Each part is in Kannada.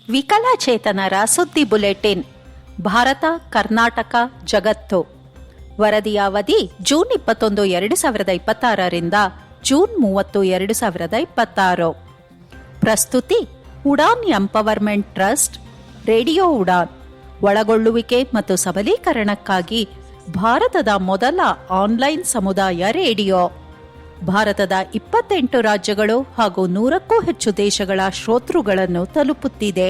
ವಿಕಲಚೇತನರ ಸುದ್ದಿ ಬುಲೆಟಿನ್. ಭಾರತ, ಕರ್ನಾಟಕ, ಜಗತ್ತು. ವರದಿಯ ಅವಧಿ ಜೂನ್ 21, 2026 ಜೂನ್ 30, 2026. ಪ್ರಸ್ತುತಿ Udan empowerment trust, radio Udan. ಒಳಗೊಳ್ಳುವಿಕೆ ಮತ್ತು ಸಬಲೀಕರಣಕ್ಕಾಗಿ ಭಾರತದ ಮೊದಲ ಆನ್ಲೈನ್ ಸಮುದಾಯ ರೇಡಿಯೋ. ಭಾರತದ 28 ರಾಜ್ಯಗಳು ಹಾಗೂ 100ಕ್ಕೂ ಹೆಚ್ಚು ದೇಶಗಳ ಶ್ರೋತೃಗಳನ್ನು ತಲುಪುತ್ತಿದೆ.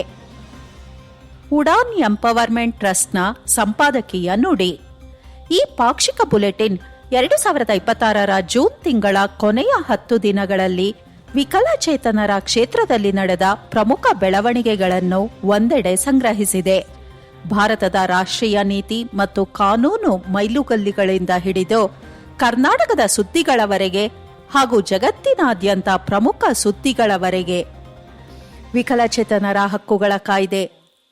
ಉಡಾನ್ ಎಂಪವರ್ಮೆಂಟ್ ಟ್ರಸ್ಟ್ನ ಸಂಪಾದಕೀಯ ನುಡಿ. ಈ ಪಾಕ್ಷಿಕ ಬುಲೆಟಿನ್ 2026 ಜೂನ್ ತಿಂಗಳ ಕೊನೆಯ 10 ದಿನಗಳಲ್ಲಿ ವಿಕಲಚೇತನರ ಕ್ಷೇತ್ರದಲ್ಲಿ ನಡೆದ ಪ್ರಮುಖ ಬೆಳವಣಿಗೆಗಳನ್ನು ಒಂದೆಡೆ ಸಂಗ್ರಹಿಸಿದೆ. ಭಾರತದ ರಾಷ್ಟ್ರೀಯ ನೀತಿ ಮತ್ತು ಕಾನೂನು ಮೈಲುಗಲ್ಲುಗಳಿಂದ ಹಿಡಿದು ಕರ್ನಾಟಕದ ಸುದ್ದಿಗಳವರೆಗೆ ಹಾಗೂ ಜಗತ್ತಿನಾದ್ಯಂತ ಪ್ರಮುಖ ಸುದ್ದಿಗಳವರೆಗೆ. ವಿಕಲಚೇತನರ ಹಕ್ಕುಗಳ ಕಾಯ್ದೆ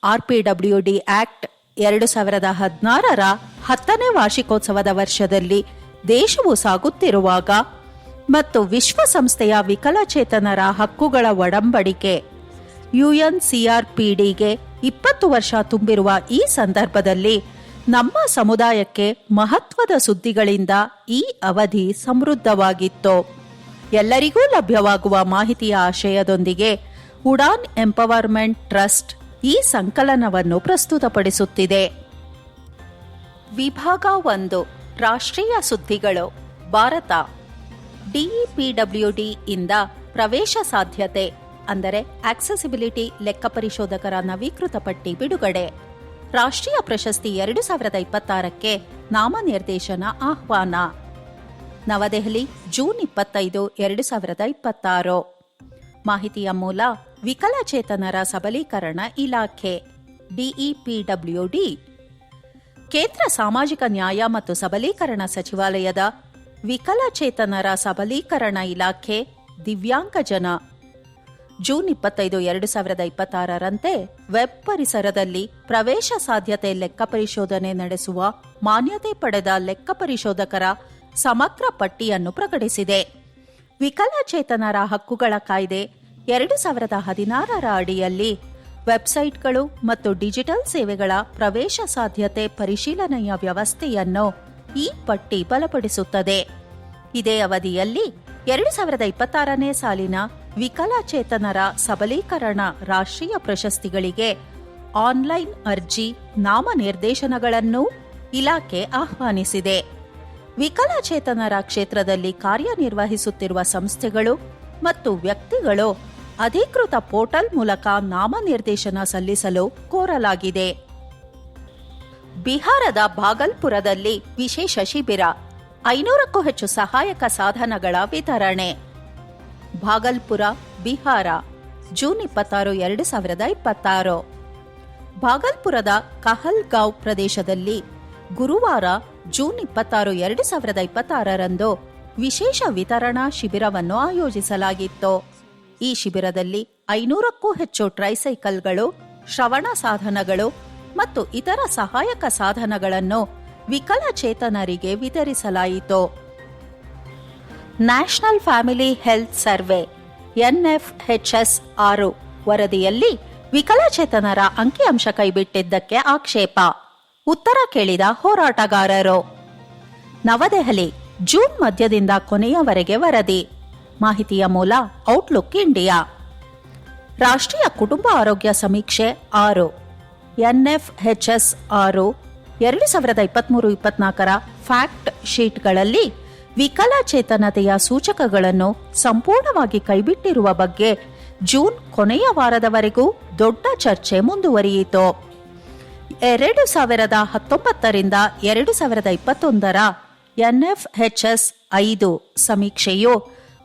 RPWD ಆಕ್ಟ್ 2016ರ 10ನೇ ವಾರ್ಷಿಕೋತ್ಸವದ ವರ್ಷದಲ್ಲಿ ದೇಶವು ಸಾಗುತ್ತಿರುವಾಗ ಮತ್ತು ವಿಶ್ವಸಂಸ್ಥೆಯ ವಿಕಲಚೇತನರ ಹಕ್ಕುಗಳ ಒಡಂಬಡಿಕೆ UNCRPDಗೆ 20 ವರ್ಷ ತುಂಬಿರುವ ಈ ಸಂದರ್ಭದಲ್ಲಿ ನಮ್ಮ ಸಮುದಾಯಕ್ಕೆ ಮಹತ್ವದ ಸುದ್ದಿಗಳಿಂದ ಈ ಅವಧಿ ಸಮೃದ್ಧವಾಗಿತ್ತು. ಎಲ್ಲರಿಗೂ ಲಭ್ಯವಾಗುವ ಮಾಹಿತಿಯ ಆಶಯದೊಂದಿಗೆ ಉಡಾನ್ ಎಂಪವರ್ಮೆಂಟ್ ಟ್ರಸ್ಟ್ ಈ ಸಂಕಲನವನ್ನು ಪ್ರಸ್ತುತಪಡಿಸುತ್ತಿದೆ. ವಿಭಾಗ 1, ರಾಷ್ಟ್ರೀಯ ಸುದ್ದಿಗಳು. ಭಾರತ. DEPWD ಇಂದ ಪ್ರವೇಶ ಸಾಧ್ಯತೆ ಅಂದರೆ ಆಕ್ಸೆಸಿಬಿಲಿಟಿ ಲೆಕ್ಕ ಪರಿಶೋಧಕರ ನವೀಕೃತ ಪಟ್ಟಿ ಬಿಡುಗಡೆ. ರಾಷ್ಟ್ರೀಯ ಪ್ರಶಸ್ತಿ 2026ಕ್ಕೆ ನಾಮನಿರ್ದೇಶನ ಆಹ್ವಾನ. ನವದೆಹಲಿ, ಜೂನ್ 25, 2026. ಮಾಹಿತಿಯ ಮೂಲ ವಿಕಲಚೇತನರ ಸಬಲೀಕರಣ ಇಲಾಖೆ DEPWD. ಕೇಂದ್ರ ಸಾಮಾಜಿಕ ನ್ಯಾಯ ಮತ್ತು ಸಬಲೀಕರಣ ಸಚಿವಾಲಯದ ವಿಕಲಚೇತನರ ಸಬಲೀಕರಣ ಇಲಾಖೆ ದಿವ್ಯಾಂಗಜನ. ಜೂನ್ 25, 2026ರಂತೆ ವೆಬ್ ಪರಿಸರದಲ್ಲಿ ಪ್ರವೇಶ ಸಾಧ್ಯತೆ ಲೆಕ್ಕ ಪರಿಶೋಧನೆ ನಡೆಸುವ ಮಾನ್ಯತೆ ಪಡೆದ ಲೆಕ್ಕ ಪರಿಶೋಧಕರ ಸಮಗ್ರ ಪಟ್ಟಿಯನ್ನು ಪ್ರಕಟಿಸಿದೆ. ವಿಕಲಚೇತನರ ಹಕ್ಕುಗಳ ಕಾಯ್ದೆ 2016ರ ಅಡಿಯಲ್ಲಿ ವೆಬ್ಸೈಟ್ಗಳು ಮತ್ತು ಡಿಜಿಟಲ್ ಸೇವೆಗಳ ಪ್ರವೇಶ ಸಾಧ್ಯತೆ ಪರಿಶೀಲನೆಯ ವ್ಯವಸ್ಥೆಯನ್ನು ಈ ಪಟ್ಟಿ ಬಲಪಡಿಸುತ್ತದೆ. ಇದೇ ಅವಧಿಯಲ್ಲಿ 2026ನೇ ಸಾಲಿನ ವಿಕಲಚೇತನರ ಸಬಲೀಕರಣ ರಾಷ್ಟ್ರೀಯ ಪ್ರಶಸ್ತಿಗಳಿಗೆ ಆನ್ಲೈನ್ ಅರ್ಜಿ ನಾಮನಿರ್ದೇಶನಗಳನ್ನು ಇಲಾಖೆ ಆಹ್ವಾನಿಸಿದೆ. ವಿಕಲಚೇತನರ ಕ್ಷೇತ್ರದಲ್ಲಿ ಕಾರ್ಯನಿರ್ವಹಿಸುತ್ತಿರುವ ಸಂಸ್ಥೆಗಳು ಮತ್ತು ವ್ಯಕ್ತಿಗಳು ಅಧಿಕೃತ ಪೋರ್ಟಲ್ ಮೂಲಕ ನಾಮನಿರ್ದೇಶನ ಸಲ್ಲಿಸಲು ಕೋರಲಾಗಿದೆ. ಬಿಹಾರದ ಭಾಗಲ್ಪುರದಲ್ಲಿ ವಿಶೇಷ ಶಿಬಿರ. 500ಕ್ಕೂ ಹೆಚ್ಚು ಸಹಾಯಕ ಸಾಧನಗಳ ವಿತರಣೆ. ಭಾಗಲ್ಪುರ, ಬಿಹಾರ. ಜೂನ್ 26, 2026. ಭಾಗಲ್ಪುರದ ಕಹಲ್ಗಾಂವ್ ಪ್ರದೇಶದಲ್ಲಿ ಗುರುವಾರ ಜೂನ್ 26, 2026ರಂದು ವಿಶೇಷ ವಿತರಣಾ ಶಿಬಿರವನ್ನು ಆಯೋಜಿಸಲಾಗಿತ್ತು. ಈ ಶಿಬಿರದಲ್ಲಿ 500ಕ್ಕೂ ಹೆಚ್ಚು ಟ್ರೈಸೈಕಲ್ಗಳು, ಶ್ರವಣ ಸಾಧನಗಳು ಮತ್ತು ಇತರ ಸಹಾಯಕ ಸಾಧನಗಳನ್ನು ವಿಕಲಚೇತನರಿಗೆ ವಿತರಿಸಲಾಯಿತು. National family health survey NFHS 6 ವರದಿಯಲ್ಲಿ ವಿಕಲಚೇತನರ ಅಂಕಿಅಂಶ ಕೈಬಿಟ್ಟಿದ್ದಕ್ಕೆ ಆಕ್ಷೇಪ. ಉತ್ತರ ಕೇಳಿದ ಹೋರಾಟಗಾರರು. ನವದೆಹಲಿ, ಜೂನ್ ಮಧ್ಯದಿಂದ ಕೊನೆಯವರೆಗೆ ವರದಿ. ಮಾಹಿತಿಯ ಮೂಲ ಔಟ್ಲುಕ್ ಇಂಡಿಯಾ. ರಾಷ್ಟ್ರೀಯ ಕುಟುಂಬ ಆರೋಗ್ಯ ಸಮೀಕ್ಷೆ 6 NFHS 6 2023-24ರ ಫ್ಯಾಕ್ಟ್ ಶೀಟ್ಗಳಲ್ಲಿ ವಿಕಲಚೇತನತೆಯ ಸೂಚಕಗಳನ್ನು ಸಂಪೂರ್ಣವಾಗಿ ಕೈಬಿಟ್ಟಿರುವ ಬಗ್ಗೆ ಜೂನ್ ಕೊನೆಯ ವಾರದವರೆಗೂ ದೊಡ್ಡ ಚರ್ಚೆ ಮುಂದುವರಿಯಿತು. 2019ರಿಂದ 2021ರ NFHS 5 ಸಮೀಕ್ಷೆಯು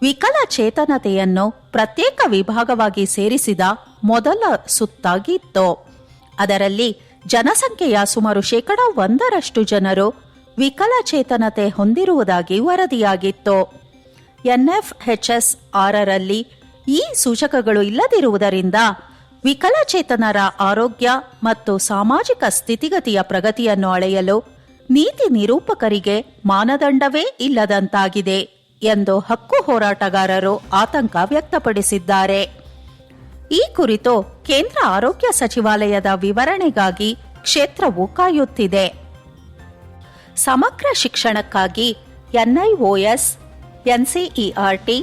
ವಿಕಲಚೇತನತೆಯನ್ನು ಪ್ರತ್ಯೇಕ ವಿಭಾಗವಾಗಿ ಸೇರಿಸಿದ ಮೊದಲ ಸುತ್ತಾಗಿತ್ತು. ಅದರಲ್ಲಿ ಜನಸಂಖ್ಯೆಯ ಸುಮಾರು 1% ಜನರು ವಿಕಲಚೇತನತೆ ಹೊಂದಿರುವುದಾಗಿ ವರದಿಯಾಗಿತ್ತು. NFHS 6ರಲ್ಲಿ ಈ ಸೂಚಕಗಳು ಇಲ್ಲದಿರುವುದರಿಂದ ವಿಕಲಚೇತನರ ಆರೋಗ್ಯ ಮತ್ತು ಸಾಮಾಜಿಕ ಸ್ಥಿತಿಗತಿಯ ಪ್ರಗತಿಯನ್ನು ಅಳೆಯಲು ನೀತಿ ನಿರೂಪಕರಿಗೆ ಮಾನದಂಡವೇ ಇಲ್ಲದಂತಾಗಿದೆ ಎಂದು ಹಕ್ಕು ಹೋರಾಟಗಾರರು ಆತಂಕ ವ್ಯಕ್ತಪಡಿಸಿದ್ದಾರೆ. ಈ ಕುರಿತು ಕೇಂದ್ರ ಆರೋಗ್ಯ ಸಚಿವಾಲಯದ ವಿವರಣೆಗಾಗಿ ಕ್ಷೇತ್ರವು ಕಾಯುತ್ತಿದೆ. ಸಮಗ್ರ ಶಿಕ್ಷಣಕ್ಕಾಗಿ ಎನ್ಐಒಎಸ್, ಎನ್ಸಿಇಆರ್ಟಿ,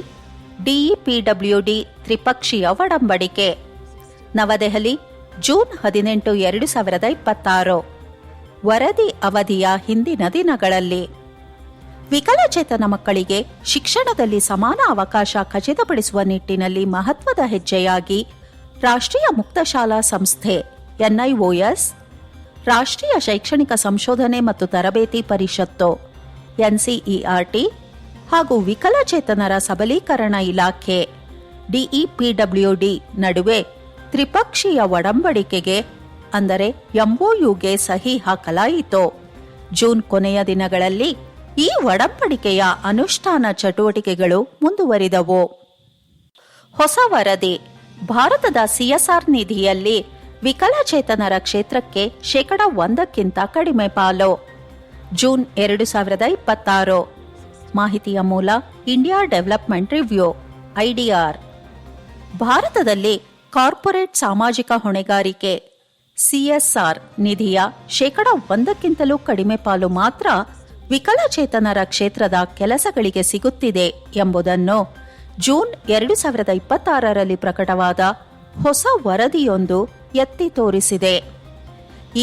ಡಿಇಪಿಡಬ್ಲ್ಯೂಡಿ ತ್ರಿಪಕ್ಷೀಯ ಒಡಂಬಡಿಕೆ. ನವದೆಹಲಿ, ಜೂನ್ 18, 2026. ವರದಿ ಅವಧಿಯ ಹಿಂದಿನ ದಿನಗಳಲ್ಲಿ ವಿಕಲಚೇತನ ಮಕ್ಕಳಿಗೆ ಶಿಕ್ಷಣದಲ್ಲಿ ಸಮಾನ ಅವಕಾಶ ಖಚಿತಪಡಿಸುವ ನಿಟ್ಟಿನಲ್ಲಿ ಮಹತ್ವದ ಹೆಜ್ಜೆಯಾಗಿ ರಾಷ್ಟ್ರೀಯ ಮುಕ್ತ ಶಾಲಾ ಸಂಸ್ಥೆ ಎನ್ಐಒಎಸ್, ರಾಷ್ಟ್ರೀಯ ಶೈಕ್ಷಣಿಕ ಸಂಶೋಧನೆ ಮತ್ತು ತರಬೇತಿ ಪರಿಷತ್ತು ಎನ್ಸಿಇಆರ್ಟಿ ಹಾಗೂ ವಿಕಲಚೇತನರ ಸಬಲೀಕರಣ ಇಲಾಖೆ ಡಿಇಪಿಡಬ್ಲ್ಯೂಡಿ ನಡುವೆ ತ್ರಿಪಕ್ಷೀಯ ಒಡಂಬಡಿಕೆಗೆ ಅಂದರೆ ಎಂಒಯುಗೆ ಸಹಿ ಹಾಕಲಾಯಿತು. ಜೂನ್ ಕೊನೆಯ ದಿನಗಳಲ್ಲಿ ಈ ಒಡಂಬಡಿಕೆಯ ಅನುಷ್ಠಾನ ಚಟುವಟಿಕೆಗಳು ಮುಂದುವರಿದವು. ಹೊಸ ವರದಿ. ಭಾರತದ ಸಿಎಸ್ಆರ್ ನಿಧಿಯಲ್ಲಿ ವಿಕಲಚೇತನರ ಕ್ಷೇತ್ರಕ್ಕೆ 1% ಕಡಿಮೆ ಪಾಲು. ಜೂನ್ 2026. ಮಾಹಿತಿಯ ಮೂಲ ಇಂಡಿಯಾ ಡೆವಲಪ್ಮೆಂಟ್ ರಿವ್ಯೂ ಐಡಿಆರ್. ಭಾರತದಲ್ಲಿ ಕಾರ್ಪೊರೇಟ್ ಸಾಮಾಜಿಕ ಹೊಣೆಗಾರಿಕೆ ಸಿಎಸ್ಆರ್ ನಿಧಿಯ 1%ಕ್ಕಿಂತಲೂ ಕಡಿಮೆ ಪಾಲು ಮಾತ್ರ ವಿಕಲಚೇತನರ ಕ್ಷೇತ್ರದ ಕೆಲಸಗಳಿಗೆ ಸಿಗುತ್ತಿದೆ ಎಂಬುದನ್ನು ಜೂನ್ 2026ರಲ್ಲಿ ಪ್ರಕಟವಾದ ಹೊಸ ವರದಿಯೊಂದು ಎತ್ತಿ ತೋರಿಸಿದೆ.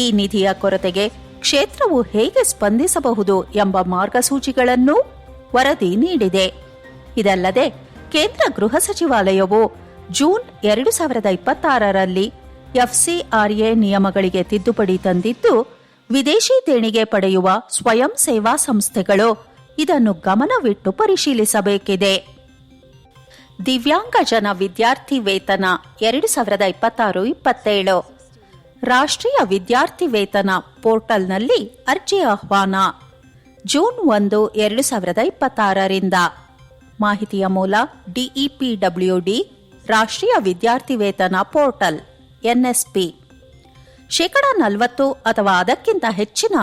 ಈ ನಿಧಿಯ ಕೊರತೆಗೆ ಕ್ಷೇತ್ರವು ಹೇಗೆ ಸ್ಪಂದಿಸಬಹುದು ಎಂಬ ಮಾರ್ಗಸೂಚಿಗಳನ್ನೂ ವರದಿ ನೀಡಿದೆ. ಇದಲ್ಲದೆ ಕೇಂದ್ರ ಗೃಹ ಸಚಿವಾಲಯವು ಜೂನ್ 2026ರಲ್ಲಿ ಎಫ್ಸಿಆರ್ಎ ನಿಯಮಗಳಿಗೆ ತಿದ್ದುಪಡಿ ತಂದಿದ್ದು, ವಿದೇಶಿ ದೇಣಿಗೆ ಪಡೆಯುವ ಸ್ವಯಂ ಸೇವಾ ಸಂಸ್ಥೆಗಳು ಇದನ್ನು ಗಮನವಿಟ್ಟು ಪರಿಶೀಲಿಸಬೇಕಿದೆ. ದಿವ್ಯಾಂಗಜನ ವಿದ್ಯಾರ್ಥಿ ವೇತನ 2026-27. ರಾಷ್ಟ್ರೀಯ ವಿದ್ಯಾರ್ಥಿ ವೇತನ ಪೋರ್ಟಲ್ನಲ್ಲಿ ಅರ್ಜಿ ಆಹ್ವಾನ. ಜೂನ್ 1, 2026ರಿಂದ. ಮಾಹಿತಿಯ ಮೂಲ ಡಿಇಪಿಡಬ್ಲ್ಯೂಡಿ ರಾಷ್ಟ್ರೀಯ ವಿದ್ಯಾರ್ಥಿ ವೇತನ ಪೋರ್ಟಲ್ ಎನ್ಎಸ್ಪಿ. 40% ಅಥವಾ ಅದಕ್ಕಿಂತ ಹೆಚ್ಚಿನ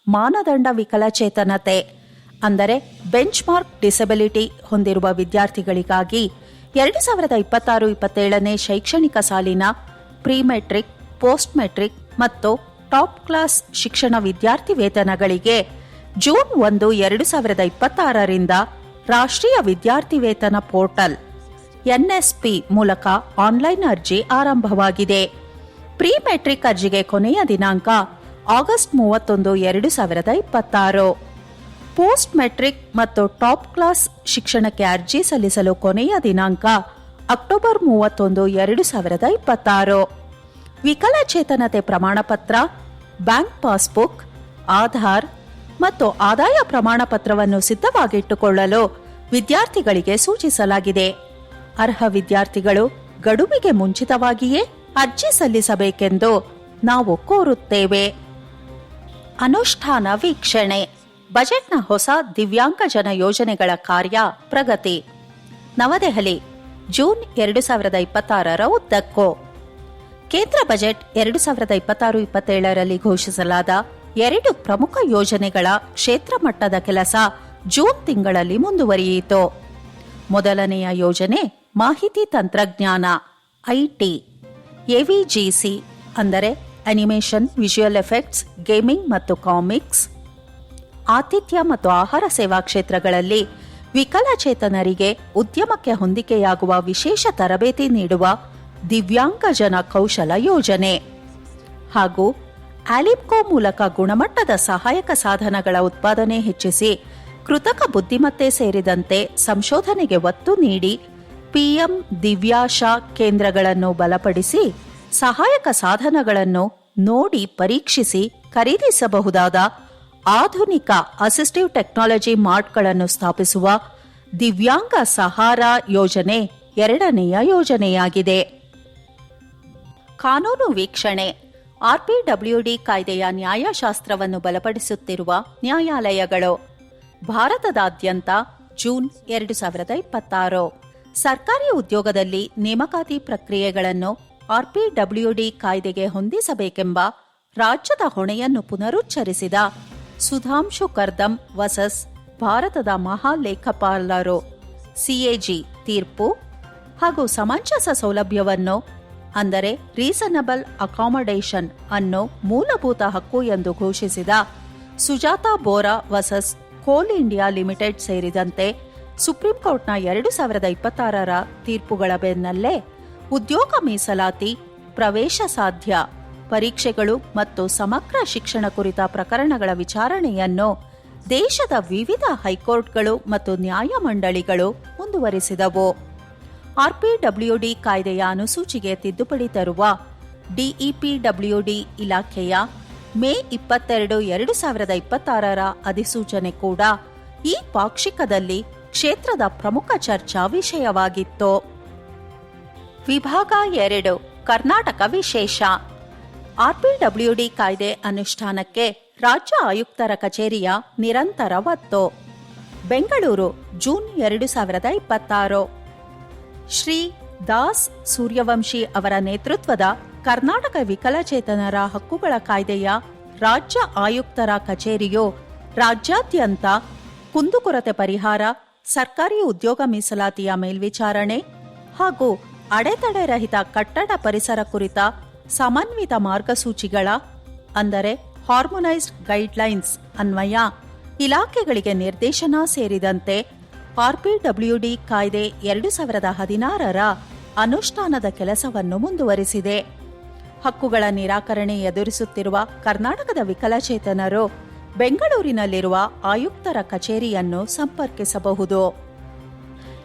ಮಾನದಂಡ ವಿಕಲಚೇತನತೆ ಅಂದರೆ ಬೆಂಚ್ ಮಾರ್ಕ್ ಡಿಸೆಬಿಲಿಟಿ ಹೊಂದಿರುವ ವಿದ್ಯಾರ್ಥಿಗಳಿಗಾಗಿ 2026-27ನೇ ಶೈಕ್ಷಣಿಕ ಸಾಲಿನ ಪ್ರೀ ಮೆಟ್ರಿಕ್, ಪೋಸ್ಟ್ ಮೆಟ್ರಿಕ್ ಮತ್ತು ಟಾಪ್ ಕ್ಲಾಸ್ ಶಿಕ್ಷಣ ವಿದ್ಯಾರ್ಥಿ ವೇತನಗಳಿಗೆ ಜೂನ್ 1, 2026ರಿಂದ ರಾಷ್ಟ್ರೀಯ ವಿದ್ಯಾರ್ಥಿ ವೇತನ ಪೋರ್ಟಲ್ ಎನ್ಎಸ್ಪಿ ಮೂಲಕ ಆನ್ಲೈನ್ ಅರ್ಜಿ ಆರಂಭವಾಗಿದೆ. ಪ್ರೀ ಮೆಟ್ರಿಕ್ ಅರ್ಜಿಗೆ ಕೊನೆಯ ದಿನಾಂಕ ಆಗಸ್ಟ್ 31, 2026. ಪೋಸ್ಟ್ ಮೆಟ್ರಿಕ್ ಮತ್ತು ಟಾಪ್ ಕ್ಲಾಸ್ ಶಿಕ್ಷಣಕ್ಕೆ ಅರ್ಜಿ ಸಲ್ಲಿಸಲು ಕೊನೆಯ ದಿನಾಂಕ ಅಕ್ಟೋಬರ್ 31, 2026. ವಿಕಲಚೇತನತೆ ಪ್ರಮಾಣಪತ್ರ, ಬ್ಯಾಂಕ್ ಪಾಸ್ಬುಕ್, ಆಧಾರ್ ಮತ್ತು ಆದಾಯ ಪ್ರಮಾಣಪತ್ರವನ್ನು ಸಿದ್ಧವಾಗಿಟ್ಟುಕೊಳ್ಳಲು ವಿದ್ಯಾರ್ಥಿಗಳಿಗೆ ಸೂಚಿಸಲಾಗಿದೆ. ಅರ್ಹ ವಿದ್ಯಾರ್ಥಿಗಳು ಗಡುವಿಗೆ ಮುಂಚಿತವಾಗಿಯೇ ಅರ್ಜಿ ಸಲ್ಲಿಸಬೇಕೆಂದು ನಾವು ಕೋರುತ್ತೇವೆ. ಅನುಷ್ಠಾನ ವೀಕ್ಷಣೆ. ಬಜೆಟ್ನ ಹೊಸ ದಿವ್ಯಾಂಗಜನ ಯೋಜನೆಗಳ ಕಾರ್ಯ ಪ್ರಗತಿ. ನವದೆಹಲಿ, ಜೂನ್ 2026 ಉದ್ದಕ್ಕೂ ಕೇಂದ್ರ ಬಜೆಟ್ 2026-27ರಲ್ಲಿ ಘೋಷಿಸಲಾದ 2 ಪ್ರಮುಖ ಯೋಜನೆಗಳ ಕ್ಷೇತ್ರ ಮಟ್ಟದ ಕೆಲಸ ಜೂನ್ ತಿಂಗಳಲ್ಲಿ ಮುಂದುವರಿಯಿತು. ಮೊದಲನೆಯ ಯೋಜನೆ ಮಾಹಿತಿ ತಂತ್ರಜ್ಞಾನ ಐಟಿ ಎವಿಜಿಸಿ ಅಂದರೆ ಅನಿಮೇಷನ್, ವಿಜುವಲ್ ಎಫೆಕ್ಟ್ಸ್, ಗೇಮಿಂಗ್ ಮತ್ತು ಕಾಮಿಕ್ಸ್. ಆತಿಥ್ಯ ಮತ್ತು ಆಹಾರ ಸೇವಾ ಕ್ಷೇತ್ರಗಳಲ್ಲಿ ವಿಕಲಚೇತನರಿಗೆ ಉದ್ಯಮಕ್ಕೆ ಹೊಂದಿಕೆಯಾಗುವ ವಿಶೇಷ ತರಬೇತಿ ನೀಡುವ ದಿವ್ಯಾಂಗಜನ ಕೌಶಲ ಯೋಜನೆ ಹಾಗೂ ಆಲಿಮ್ಕೋ ಮೂಲಕ ಗುಣಮಟ್ಟದ ಸಹಾಯಕ ಸಾಧನಗಳ ಉತ್ಪಾದನೆ ಹೆಚ್ಚಿಸಿ ಕೃತಕ ಬುದ್ಧಿಮತ್ತೆ ಸೇರಿದಂತೆ ಸಂಶೋಧನೆಗೆ ಒತ್ತು ನೀಡಿ ಪಿಎಂ ದಿವ್ಯಾಶಾ ಕೇಂದ್ರಗಳನ್ನು ಬಲಪಡಿಸಿ ಸಹಾಯಕ ಸಾಧನಗಳನ್ನು ನೋಡಿ ಪರೀಕ್ಷಿಸಿ ಖರೀದಿಸಬಹುದಾದ ಆಧುನಿಕ ಅಸಿಸ್ಟಿವ್ ಟೆಕ್ನಾಲಜಿ ಮಾರ್ಟ್ಗಳನ್ನು ಸ್ಥಾಪಿಸುವ ದಿವ್ಯಾಂಗ ಸಹಾರ ಯೋಜನೆ ಎರಡನೆಯ ಯೋಜನೆಯಾಗಿದೆ. ಕಾನೂನು ವೀಕ್ಷಣೆ. ಆರ್ಪಿಡಬ್ಲ್ಯೂಡಿ ಕಾಯ್ದೆಯ ನ್ಯಾಯಶಾಸ್ತ್ರವನ್ನು ಬಲಪಡಿಸುತ್ತಿರುವ ನ್ಯಾಯಾಲಯಗಳು. ಭಾರತದಾದ್ಯಂತ ಜೂನ್ 2026. ಸರ್ಕಾರಿ ಉದ್ಯೋಗದಲ್ಲಿ ನೇಮಕಾತಿ ಪ್ರಕ್ರಿಯೆಗಳನ್ನು ಆರ್ಪಿಡಬ್ಲ್ಯೂಡಿ ಕಾಯ್ದೆಗೆ ಹೊಂದಿಸಬೇಕೆಂಬ ರಾಜ್ಯದ ಹೊಣೆಯನ್ನು ಪುನರುಚ್ಚರಿಸಿದ ಸುಧಾಂಶು ಕರ್ದಂ ವರ್ಸಸ್ ಭಾರತದ ಮಹಾಲೇಖಪಾಲರು ಸಿಎಜಿ ತೀರ್ಪು ಹಾಗೂ ಸಮಂಜಸ ಸೌಲಭ್ಯವನ್ನು ಅಂದರೆ ರೀಸನಬಲ್ ಅಕಾಮಡೇಷನ್ ಅನ್ನು ಮೂಲಭೂತ ಹಕ್ಕು ಎಂದು ಘೋಷಿಸಿದ ಸುಜಾತಾ ಬೋರಾ ವರ್ಸಸ್ ಕೋಲ್ ಇಂಡಿಯಾ ಲಿಮಿಟೆಡ್ ಸೇರಿದಂತೆ ಸುಪ್ರೀಂ ಕೋರ್ಟ್ನ 2026ರ ತೀರ್ಪುಗಳ ಬೆನ್ನಲ್ಲೇ ಉದ್ಯೋಗ ಮೀಸಲಾತಿ, ಪ್ರವೇಶ ಸಾಧ್ಯ ಪರೀಕ್ಷೆಗಳು ಮತ್ತು ಸಮಗ್ರ ಶಿಕ್ಷಣ ಕುರಿತ ಪ್ರಕರಣಗಳ ವಿಚಾರಣೆಯನ್ನು ದೇಶದ ವಿವಿಧ ಹೈಕೋರ್ಟ್ಗಳು ಮತ್ತು ನ್ಯಾಯಮಂಡಳಿಗಳು ಮುಂದುವರಿಸಿದವು. ಆರ್ಪಿಡಬ್ಲ್ಯೂಡಿ ಕಾಯ್ದೆಯ ಅನುಸೂಚಿಗೆ ತಿದ್ದುಪಡಿ ತರುವ ಡಿಇಪಿಡಬ್ಲ್ಯೂಡಿ ಇಲಾಖೆಯ ಮೇ 22, 2026ರ ಅಧಿಸೂಚನೆ ಕೂಡ ಈ ಪಾಕ್ಷಿಕದಲ್ಲಿ ಕ್ಷೇತ್ರದ ಪ್ರಮುಖ ಚರ್ಚಾ ವಿಷಯವಾಗಿತ್ತು. ವಿಭಾಗ 2 ಕರ್ನಾಟಕ ವಿಶೇಷ. ಆರ್ಪಿಡಬ್ಲ್ಯೂಡಿ ಕಾಯ್ದೆ ಅನುಷ್ಠಾನಕ್ಕೆ ರಾಜ್ಯ ಆಯುಕ್ತರ ಕಚೇರಿಯ ನಿರಂತರ ಒತ್ತು. ಬೆಂಗಳೂರು, ಜೂನ್ 2026. ಶ್ರೀ ದಾಸ್ ಸೂರ್ಯವಂಶಿ ಅವರ ನೇತೃತ್ವದ ಕರ್ನಾಟಕ ವಿಕಲಚೇತನರ ಹಕ್ಕುಗಳ ಕಾಯ್ದೆಯ ರಾಜ್ಯ ಆಯುಕ್ತರ ಕಚೇರಿಯು ರಾಜ್ಯಾದ್ಯಂತ ಕುಂದುಕೊರತೆ ಪರಿಹಾರ, ಸರ್ಕಾರಿ ಉದ್ಯೋಗ ಮೀಸಲಾತಿಯ ಮೇಲ್ವಿಚಾರಣೆ ಹಾಗೂ ಅಡೆತಡೆರಹಿತ ಕಟ್ಟಡ ಪರಿಸರ ಕುರಿತ ಸಮನ್ವಿತ ಮಾರ್ಗಸೂಚಿಗಳ ಅಂದರೆ ಹಾರ್ಮೋನೈಸ್ಡ್ ಗೈಡ್ಲೈನ್ಸ್ ಅನ್ವಯ ಇಲಾಖೆಗಳಿಗೆ ನಿರ್ದೇಶನ ಸೇರಿದಂತೆ ಆರ್ಪಿಡಬ್ಲ್ಯೂಡಿ ಕಾಯ್ದೆ 2016ರ ಅನುಷ್ಠಾನದ ಕೆಲಸವನ್ನು ಮುಂದುವರಿಸಿದೆ. ಹಕ್ಕುಗಳ ನಿರಾಕರಣೆ ಎದುರಿಸುತ್ತಿರುವ ಕರ್ನಾಟಕದ ವಿಕಲಚೇತನರು ಬೆಂಗಳೂರಿನಲ್ಲಿರುವ ಆಯುಕ್ತರ ಕಚೇರಿಯನ್ನು ಸಂಪರ್ಕಿಸಬಹುದು.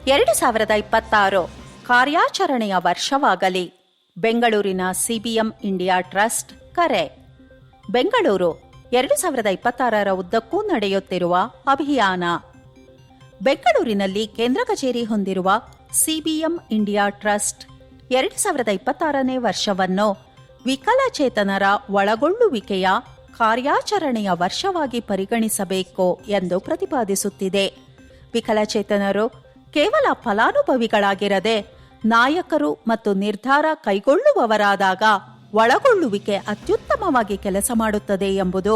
2026 ಕಾರ್ಯಾಚರಣೆಯ ವರ್ಷವಾಗಲಿ. ಬೆಂಗಳೂರಿನ ಸಿಬಿಎಂ ಇಂಡಿಯಾ ಟ್ರಸ್ಟ್ ಕರೆ. ಬೆಂಗಳೂರು 2026ರ ಉದ್ದಕ್ಕೂ ನಡೆಯುತ್ತಿರುವ ಅಭಿಯಾನ. ಬೆಂಗಳೂರಿನಲ್ಲಿ ಕೇಂದ್ರ ಕಚೇರಿ ಹೊಂದಿರುವ ಸಿಬಿಎಂ ಇಂಡಿಯಾ ಟ್ರಸ್ಟ್ 2026ನೇ ವರ್ಷವನ್ನು ವಿಕಲಚೇತನರ ಒಳಗೊಳ್ಳುವಿಕೆಯ ಕಾರ್ಯಾಚರಣೆಯ ವರ್ಷವಾಗಿ ಪರಿಗಣಿಸಬೇಕು ಎಂದು ಪ್ರತಿಪಾದಿಸುತ್ತಿದೆ. ವಿಕಲಚೇತನರು ಕೇವಲ ಫಲಾನುಭವಿಗಳಾಗಿರದೆ ನಾಯಕರು ಮತ್ತು ನಿರ್ಧಾರ ಕೈಗೊಳ್ಳುವವರಾದಾಗ ಒಳಗೊಳ್ಳುವಿಕೆ ಅತ್ಯುತ್ತಮವಾಗಿ ಕೆಲಸ ಮಾಡುತ್ತದೆ ಎಂಬುದು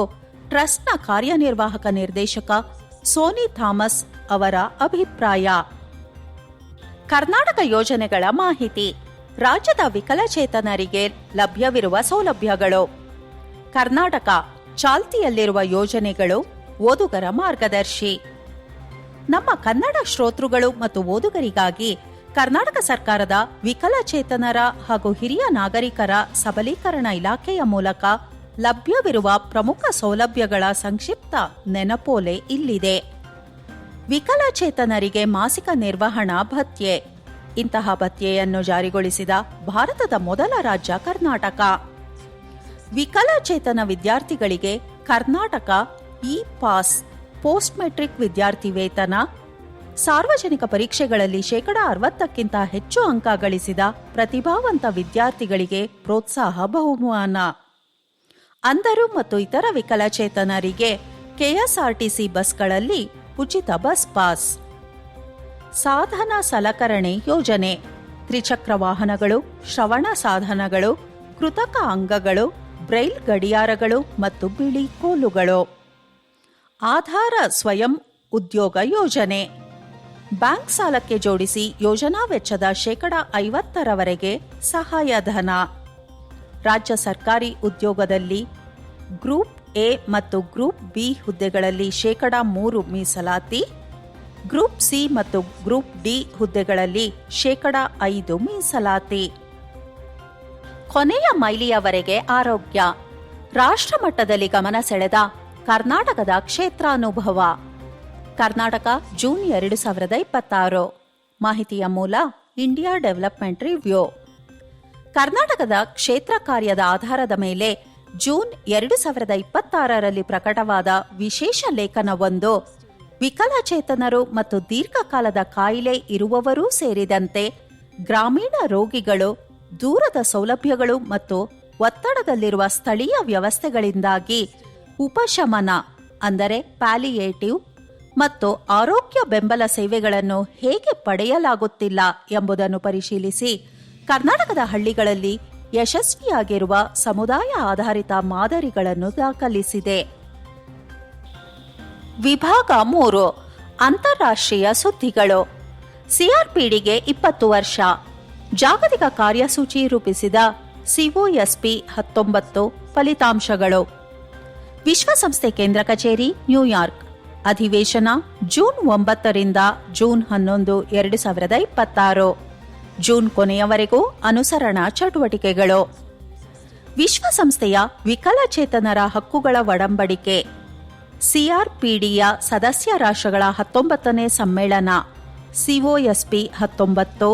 ಟ್ರಸ್ಟ್ನ ಕಾರ್ಯನಿರ್ವಾಹಕ ನಿರ್ದೇಶಕ ಸೋನಿ ಥಾಮಸ್ ಅವರ ಅಭಿಪ್ರಾಯ. ಕರ್ನಾಟಕ ಯೋಜನೆಗಳ ಮಾಹಿತಿ. ರಾಜ್ಯದ ವಿಕಲಚೇತನರಿಗೆ ಲಭ್ಯವಿರುವ ಸೌಲಭ್ಯಗಳು. ಕರ್ನಾಟಕ ಚಾಲ್ತಿಯಲ್ಲಿರುವ ಯೋಜನೆಗಳು, ಓದುಗರ ಮಾರ್ಗದರ್ಶಿ. ನಮ್ಮ ಕನ್ನಡ ಶ್ರೋತೃಗಳು ಮತ್ತು ಓದುಗರಿಗಾಗಿ ಕರ್ನಾಟಕ ಸರ್ಕಾರದ ವಿಕಲಚೇತನರ ಹಾಗೂ ಹಿರಿಯ ನಾಗರಿಕರ ಸಬಲೀಕರಣ ಇಲಾಖೆಯ ಮೂಲಕ ಲಭ್ಯವಿರುವ ಪ್ರಮುಖ ಸೌಲಭ್ಯಗಳ ಸಂಕ್ಷಿಪ್ತ ನೆನಪೋಲೆ ಇಲ್ಲಿದೆ. ವಿಕಲಚೇತನರಿಗೆ ಮಾಸಿಕ ನಿರ್ವಹಣಾ ಭತ್ಯೆ. ಇಂತಹ ಭತ್ಯೆಯನ್ನು ಜಾರಿಗೊಳಿಸಿದ ಭಾರತದ ಮೊದಲ ರಾಜ್ಯ ಕರ್ನಾಟಕ. ವಿಕಲಚೇತನ ವಿದ್ಯಾರ್ಥಿಗಳಿಗೆ Karnataka E pass, post matric ವಿದ್ಯಾರ್ಥಿ ವೇತನ, ಸಾರ್ವಜನಿಕ ಪರೀಕ್ಷೆಗಳಲ್ಲಿ 60%ಕ್ಕಿಂತ ಹೆಚ್ಚು ಅಂಕ ಗಳಿಸಿದ ಪ್ರತಿಭಾವಂತ ವಿದ್ಯಾರ್ಥಿಗಳಿಗೆ ಪ್ರೋತ್ಸಾಹ ಬಹುಮಾನ. ಅಂಧರು ಮತ್ತು ಇತರ ವಿಕಲಚೇತನರಿಗೆ ಕೆಎಸ್ಆರ್ಟಿಸಿ ಬಸ್ಗಳಲ್ಲಿ ಉಚಿತ ಬಸ್ ಪಾಸ್. ಸಾಧನ ಸಲಕರಣೆ ಯೋಜನೆ. ತ್ರಿಚಕ್ರ ವಾಹನಗಳು, ಶ್ರವಣ ಸಾಧನಗಳು, ಕೃತಕ ಅಂಗಗಳು, ಬ್ರೈಲ್ ಗಡಿಯಾರಗಳು ಮತ್ತು ಬಿಳಿ ಕೋಲುಗಳು. ಆಧಾರ ಸ್ವಯಂ ಉದ್ಯೋಗ ಯೋಜನೆ. ಬ್ಯಾಂಕ್ ಸಾಲಕ್ಕೆ ಜೋಡಿಸಿ ಯೋಜನಾ ವೆಚ್ಚದ 50%ರವರೆಗೆ ಸಹಾಯಧನ. ರಾಜ್ಯ ಸರ್ಕಾರಿ ಉದ್ಯೋಗದಲ್ಲಿ ಗ್ರೂಪ್ ಎ ಮತ್ತು ಗ್ರೂಪ್ ಬಿ ಹುದ್ದೆಗಳಲ್ಲಿ 3% ಮೀಸಲಾತಿ, ಗ್ರೂಪ್ ಸಿ ಮತ್ತು ಗ್ರೂಪ್ ಡಿ ಹುದ್ದೆಗಳಲ್ಲಿ 5% ಮೀಸಲಾತಿ. ಕೊನೆಯ ಮೈಲಿಯವರೆಗೆ ಆರೋಗ್ಯ. ರಾಷ್ಟ್ರ ಮಟ್ಟದಲ್ಲಿ ಗಮನ ಸೆಳೆದ ಕರ್ನಾಟಕದ ಕ್ಷೇತ್ರಾನುಭವ. ಕರ್ನಾಟಕ, ಜೂನ್ 2026. ಮಾಹಿತಿಯ ಮೂಲ ಇಂಡಿಯಾ ಡೆವಲಪ್ಮೆಂಟ್ ರಿವ್ಯೂ. ಕರ್ನಾಟಕದ ಕ್ಷೇತ್ರ ಕಾರ್ಯದ ಆಧಾರದ ಮೇಲೆ ಜೂನ್ 2026ರಲ್ಲಿ ಪ್ರಕಟವಾದ ವಿಶೇಷ ಲೇಖನವೊಂದು ವಿಕಲಚೇತನರು ಮತ್ತು ದೀರ್ಘಕಾಲದ ಕಾಯಿಲೆ ಇರುವವರೂ ಸೇರಿದಂತೆ ಗ್ರಾಮೀಣ ರೋಗಿಗಳು ದೂರದ ಸೌಲಭ್ಯಗಳು ಮತ್ತು ಒತ್ತಡದಲ್ಲಿರುವ ಸ್ಥಳೀಯ ವ್ಯವಸ್ಥೆಗಳಿಂದಾಗಿ ಉಪಶಮನ ಅಂದರೆ ಪ್ಯಾಲಿಯೇಟಿವ್ ಮತ್ತು ಆರೋಗ್ಯ ಬೆಂಬಲ ಸೇವೆಗಳನ್ನು ಹೇಗೆ ಪಡೆಯಲಾಗುತ್ತಿಲ್ಲ ಎಂಬುದನ್ನು ಪರಿಶೀಲಿಸಿ ಕರ್ನಾಟಕದ ಹಳ್ಳಿಗಳಲ್ಲಿ ಯಶಸ್ವಿಯಾಗಿರುವ ಸಮುದಾಯ ಆಧಾರಿತ ಮಾದರಿಗಳನ್ನು ದಾಖಲಿಸಿದೆ. ವಿಭಾಗ 3 ಅಂತಾರಾಷ್ಟ್ರೀಯ ಸುದ್ದಿಗಳು. ಸಿಆರ್ಪಿಡಿಗೆ 20 ವರ್ಷ. ಜಾಗತಿಕ ಕಾರ್ಯಸೂಚಿ ರೂಪಿಸಿದ ಸಿಒಎಸ್ಪಿ 19 ಫಲಿತಾಂಶಗಳು. ವಿಶ್ವಸಂಸ್ಥೆ ಕೇಂದ್ರ ಕಚೇರಿ ನ್ಯೂಯಾರ್ಕ್. ಅಧಿವೇಶನ ಜೂನ್ 9ರಿಂದ ಜೂನ್ 11, 2026. ಜೂನ್ ಕೊನೆಯವರೆಗೂ ಅನುಸರಣಾ ಚಟುವಟಿಕೆಗಳು. ವಿಶ್ವಸಂಸ್ಥೆಯ ವಿಕಲಚೇತನರ ಹಕ್ಕುಗಳ ಒಡಂಬಡಿಕೆ ಸಿಆರ್ಪಿಡಿಯ ಸದಸ್ಯ ರಾಷ್ಟ್ರಗಳ 19ನೇ ಸಮ್ಮೇಳನ ಸಿಒಎಸ್ಪಿ 19.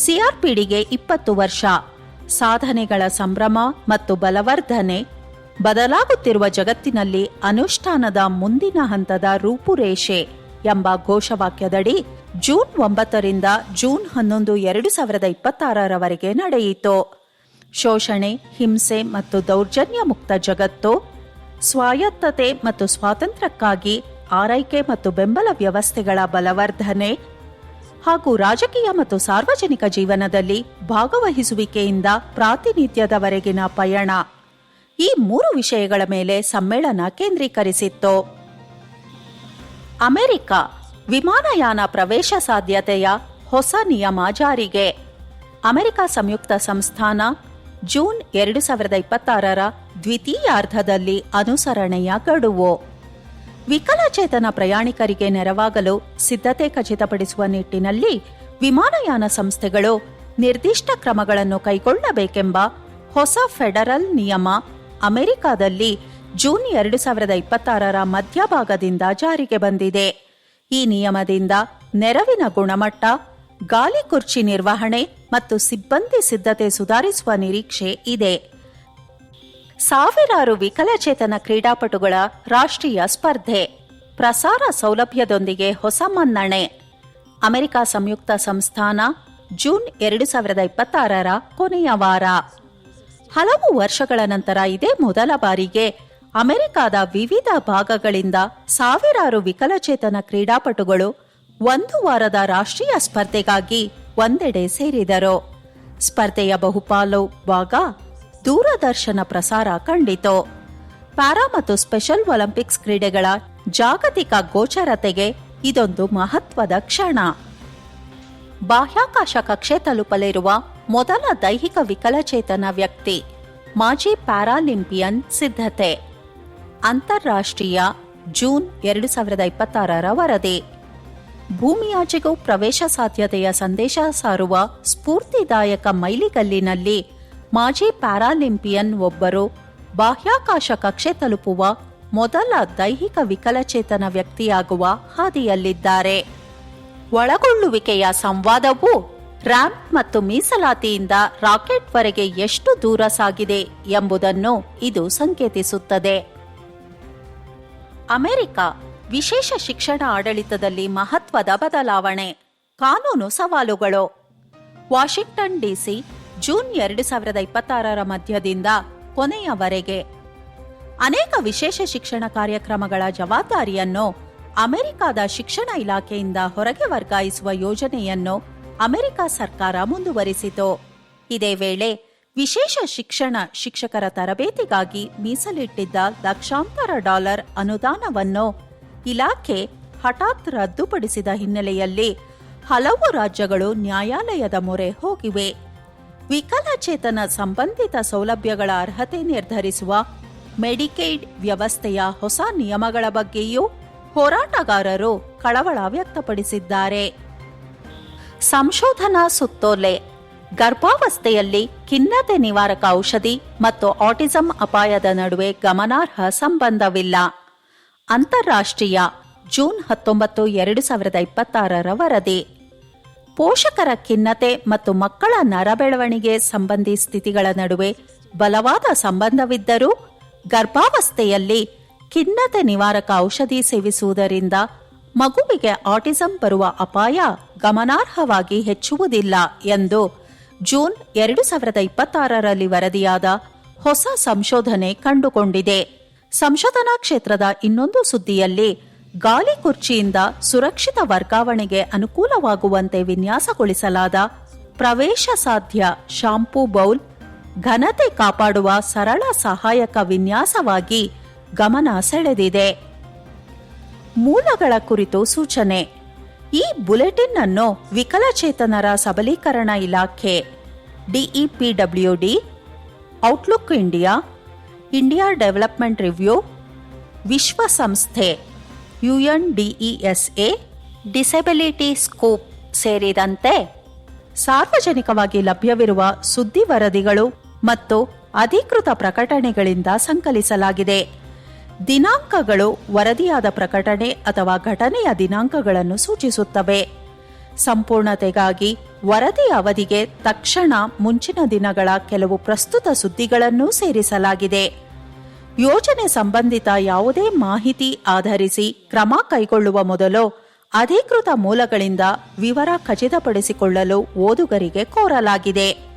ಸಿಆರ್ಪಿಡಿಗೆ 20 ವರ್ಷ. ಸಾಧನೆಗಳ ಸಂಭ್ರಮ ಮತ್ತು ಬಲವರ್ಧನೆ. ಬದಲಾಗುತ್ತಿರುವ ಜಗತ್ತಿನಲ್ಲಿ ಅನುಷ್ಠಾನದ ಮುಂದಿನ ಹಂತದ ರೂಪುರೇಷೆ ಎಂಬ ಘೋಷವಾಕ್ಯದಡಿ ಜೂನ್ 9ರಿಂದ ಜೂನ್ 11, 2026 ನಡೆಯಿತು. ಶೋಷಣೆ, ಹಿಂಸೆ ಮತ್ತು ದೌರ್ಜನ್ಯ ಮುಕ್ತ ಜಗತ್ತು, ಸ್ವಾಯತ್ತತೆ ಮತ್ತು ಸ್ವಾತಂತ್ರ್ಯಕ್ಕಾಗಿ ಆರೈಕೆ ಮತ್ತು ಬೆಂಬಲ ವ್ಯವಸ್ಥೆಗಳ ಬಲವರ್ಧನೆ ಹಾಗೂ ರಾಜಕೀಯ ಮತ್ತು ಸಾರ್ವಜನಿಕ ಜೀವನದಲ್ಲಿ ಭಾಗವಹಿಸುವಿಕೆಯಿಂದ ಪ್ರಾತಿನಿಧ್ಯದವರೆಗಿನ ಪಯಣ. ಈ 3 ವಿಷಯಗಳ ಮೇಲೆ ಸಮ್ಮೇಳನ ಕೇಂದ್ರೀಕರಿಸಿತ್ತು. ಅಮೆರಿಕ ವಿಮಾನಯಾನ ಪ್ರವೇಶ ಸಾಧ್ಯತೆಯ ಹೊಸ ನಿಯಮ ಜಾರಿಗೆ. ಅಮೆರಿಕ ಸಂಯುಕ್ತ ಸಂಸ್ಥಾನ ಜೂನ್ 2026 ದ್ವಿತೀಯಾರ್ಧದಲ್ಲಿ ಅನುಸರಣೆಯ ಗಡುವು. ವಿಕಲಚೇತನ ಪ್ರಯಾಣಿಕರಿಗೆ ನೆರವಾಗಲು ಸಿದ್ಧತೆ ಖಚಿತಪಡಿಸುವ ನಿಟ್ಟಿನಲ್ಲಿ ವಿಮಾನಯಾನ ಸಂಸ್ಥೆಗಳು ನಿರ್ದಿಷ್ಟ ಕ್ರಮಗಳನ್ನು ಕೈಗೊಳ್ಳಬೇಕೆಂಬ ಹೊಸ ಫೆಡರಲ್ ನಿಯಮ ಅಮೆರಿಕದಲ್ಲಿ ಜೂನ್ 2026 ಮಧ್ಯಭಾಗದಿಂದ ಜಾರಿಗೆ ಬಂದಿದೆ. ಈ ನಿಯಮದಿಂದ ನೆರವಿನ ಗುಣಮಟ್ಟ, ಗಾಲಿ ಕುರ್ಚಿ ನಿರ್ವಹಣೆ ಮತ್ತು ಸಿಬ್ಬಂದಿ ಸಿದ್ಧತೆ ಸುಧಾರಿಸುವ ನಿರೀಕ್ಷೆ ಇದೆ. ಸಾವಿರಾರು ವಿಕಲಚೇತನ ಕ್ರೀಡಾಪಟುಗಳ ರಾಷ್ಟ್ರೀಯ ಸ್ಪರ್ಧೆ. ಪ್ರಸಾರ ಸೌಲಭ್ಯದೊಂದಿಗೆ ಹೊಸ ಮನ್ನಣೆ. ಅಮೆರಿಕ ಸಂಯುಕ್ತ ಸಂಸ್ಥಾನ ಜೂನ್ 2026 ಕೊನೆಯ ವಾರ. ಹಲವು ವರ್ಷಗಳ ನಂತರ ಇದೇ ಮೊದಲ ಬಾರಿಗೆ ಅಮೆರಿಕದ ವಿವಿಧ ಭಾಗಗಳಿಂದ ಸಾವಿರಾರು ವಿಕಲಚೇತನ ಕ್ರೀಡಾಪಟುಗಳು 1 ವಾರದ ರಾಷ್ಟ್ರೀಯ ಸ್ಪರ್ಧೆಗಾಗಿ ಒಂದೆಡೆ ಸೇರಿದರು. ಸ್ಪರ್ಧೆಯ ಬಹುಪಾಲು ಭಾಗ ದೂರದರ್ಶನ ಪ್ರಸಾರ ಕಂಡಿತು. ಪ್ಯಾರಾ ಮತ್ತು ಸ್ಪೆಷಲ್ ಒಲಿಂಪಿಕ್ಸ್ ಕ್ರೀಡೆಗಳ ಜಾಗತಿಕ ಗೋಚರತೆಗೆ ಇದೊಂದು ಮಹತ್ವದ ಕ್ಷಣ. ಬಾಹ್ಯಾಕಾಶ ಕಕ್ಷೆ ತಲುಪಲಿರುವ ಮೊದಲ ದೈಹಿಕ ವಿಕಲಚೇತನ ವ್ಯಕ್ತಿ, ಮಾಜಿ ಪ್ಯಾರಾಲಿಂಪಿಯನ್ ಸಿದ್ಧತೆ. ಅಂತಾರಾಷ್ಟ್ರೀಯ ಜೂನ್ 2026 ವರದಿ. ಭೂಮಿಯಾಚೆಗೂ ಪ್ರವೇಶ ಸಾಧ್ಯತೆಯ ಸಂದೇಶ ಸಾರುವ ಸ್ಫೂರ್ತಿದಾಯಕ ಮೈಲಿಗಲ್ಲಿನಲ್ಲಿ ಮಾಜಿ ಪ್ಯಾರಾಲಿಂಪಿಯನ್ ಒಬ್ಬರು ಬಾಹ್ಯಾಕಾಶ ಕಕ್ಷೆ ತಲುಪುವ ಮೊದಲ ದೈಹಿಕ ವಿಕಲಚೇತನ ವ್ಯಕ್ತಿಯಾಗುವ ಹಾದಿಯಲ್ಲಿದ್ದಾರೆ. ಒಳಗೊಳ್ಳುವಿಕೆಯ ಸಂವಾದವು ರ್ಯಾಂಪ್ ಮತ್ತು ಮೀಸಲಾತಿಯಿಂದ ರಾಕೆಟ್ವರೆಗೆ ಎಷ್ಟು ದೂರ ಸಾಗಿದೆ ಎಂಬುದನ್ನು ಇದು ಸಂಕೇತಿಸುತ್ತದೆ. ಅಮೆರಿಕ ವಿಶೇಷ ಶಿಕ್ಷಣ ಆಡಳಿತದಲ್ಲಿ ಮಹತ್ವದ ಬದಲಾವಣೆ. ಕಾನೂನು ಸವಾಲುಗಳು. ವಾಷಿಂಗ್ಟನ್ ಡಿಸಿ ಜೂನ್ 2026 ಮಧ್ಯದಿಂದ ಕೊನೆಯವರೆಗೆ ಅನೇಕ ವಿಶೇಷ ಶಿಕ್ಷಣ ಕಾರ್ಯಕ್ರಮಗಳ ಜವಾಬ್ದಾರಿಯನ್ನು ಅಮೆರಿಕದ ಶಿಕ್ಷಣ ಇಲಾಖೆಯಿಂದ ಹೊರಗೆ ವರ್ಗಾಯಿಸುವ ಯೋಜನೆಯನ್ನು ಅಮೆರಿಕ ಸರ್ಕಾರ ಮುಂದುವರಿಸಿತು. ಇದೇ ವೇಳೆ ವಿಶೇಷ ಶಿಕ್ಷಕರ ತರಬೇತಿಗಾಗಿ ಮೀಸಲಿಟ್ಟಿದ್ದ ಲಕ್ಷಾಂತರ $, ಅನುದಾನವನ್ನು ಇಲಾಖೆ ಹಠಾತ್ ರದ್ದುಪಡಿಸಿದ ಹಿನ್ನೆಲೆಯಲ್ಲಿ ಹಲವು ರಾಜ್ಯಗಳು ನ್ಯಾಯಾಲಯದ ಮೊರೆ ಹೋಗಿವೆ. ವಿಕಲಚೇತನ ಸಂಬಂಧಿತ ಸೌಲಭ್ಯಗಳ ಅರ್ಹತೆ ನಿರ್ಧರಿಸುವ ಮೆಡಿಕೇಡ್ ವ್ಯವಸ್ಥೆಯ ಹೊಸ ನಿಯಮಗಳ ಬಗ್ಗೆಯೂ ಹೋರಾಟಗಾರರು ಕಳವಳ ವ್ಯಕ್ತಪಡಿಸಿದ್ದಾರೆ. ಸಂಶೋಧನಾ ಸುತ್ತೋಲೆ. ಗರ್ಭಾವಸ್ಥೆಯಲ್ಲಿ ಖಿನ್ನತೆ ನಿವಾರಕ ಔಷಧಿ ಮತ್ತು ಆಟಿಸಂ ಅಪಾಯದ ನಡುವೆ ಗಮನಾರ್ಹ ಸಂಬಂಧವಿಲ್ಲ. ಅಂತಾರಾಷ್ಟ್ರೀಯ ಜೂನ್ 19, 2026 ವರದಿ. ಪೋಷಕರ ಖಿನ್ನತೆ ಮತ್ತು ಮಕ್ಕಳ ನರಬೆಳವಣಿಗೆ ಸಂಬಂಧಿ ಸ್ಥಿತಿಗಳ ನಡುವೆ ಬಲವಾದ ಸಂಬಂಧವಿದ್ದರೂ ಗರ್ಭಾವಸ್ಥೆಯಲ್ಲಿ ಖಿನ್ನತೆ ನಿವಾರಕ ಔಷಧಿ ಸೇವಿಸುವುದರಿಂದ ಮಗುವಿಗೆ ಆಟಿಸಂ ಬರುವ ಅಪಾಯ ಗಮನಾರ್ಹವಾಗಿ ಹೆಚ್ಚುವುದಿಲ್ಲ ಎಂದು ಜೂನ್ 2026 ವರದಿಯಾದ ಹೊಸ ಸಂಶೋಧನೆ ಕಂಡುಕೊಂಡಿದೆ. ಸಂಶೋಧನಾ ಕ್ಷೇತ್ರದ ಇನ್ನೊಂದು ಸುದ್ದಿಯಲ್ಲಿ ಗಾಲಿ ಕುರ್ಚಿಯಿಂದ ಸುರಕ್ಷಿತ ವರ್ಗಾವಣೆಗೆ ಅನುಕೂಲವಾಗುವಂತೆ ವಿನ್ಯಾಸಗೊಳಿಸಲಾದ ಪ್ರವೇಶ ಸಾಧ್ಯ ಶಾಂಪೂ ಬೌಲ್ ಘನತೆ ಕಾಪಾಡುವ ಸರಳ ಸಹಾಯಕ ವಿನ್ಯಾಸವಾಗಿ ಗಮನ ಸೆಳೆದಿದೆ. ಮೂಲಗಳ ಕುರಿತು ಸೂಚನೆ. ಈ ಬುಲೆಟಿನ್ ಅನ್ನು ವಿಕಲಚೇತನರ ಸಬಲೀಕರಣ ಇಲಾಖೆ DEPWD, outlook India, India development review, ವಿಶ್ವಸಂಸ್ಥೆ UNDESA, ಡಿಸೆಬಿಲಿಟಿ ಸ್ಕೂಪ್ ಸೇರಿದಂತೆ ಸಾರ್ವಜನಿಕವಾಗಿ ಲಭ್ಯವಿರುವ ಸುದ್ದಿ ವರದಿಗಳು ಮತ್ತು ಅಧಿಕೃತ ಪ್ರಕಟಣೆಗಳಿಂದ ಸಂಕಲಿಸಲಾಗಿದೆ. ದಿನಾಂಕಗಳು ವರದಿಯಾದ ಪ್ರಕಟಣೆ ಅಥವಾ ಘಟನೆಯ ದಿನಾಂಕಗಳನ್ನು ಸೂಚಿಸುತ್ತವೆ. ಸಂಪೂರ್ಣತೆಗಾಗಿ ವರದಿಯ ಅವಧಿಗೆ ತಕ್ಷಣ ಮುಂಚಿನ ದಿನಗಳ ಕೆಲವು ಪ್ರಸ್ತುತ ಸುದ್ದಿಗಳನ್ನೂ ಸೇರಿಸಲಾಗಿದೆ. ಯೋಜನೆ ಸಂಬಂಧಿತ ಯಾವುದೇ ಮಾಹಿತಿ ಆಧರಿಸಿ ಕ್ರಮ ಕೈಗೊಳ್ಳುವ ಮೊದಲು ಅಧಿಕೃತ ಮೂಲಗಳಿಂದ ವಿವರ ಖಚಿತಪಡಿಸಿಕೊಳ್ಳಲು ಓದುಗರಿಗೆ ಕೋರಲಾಗಿದೆ.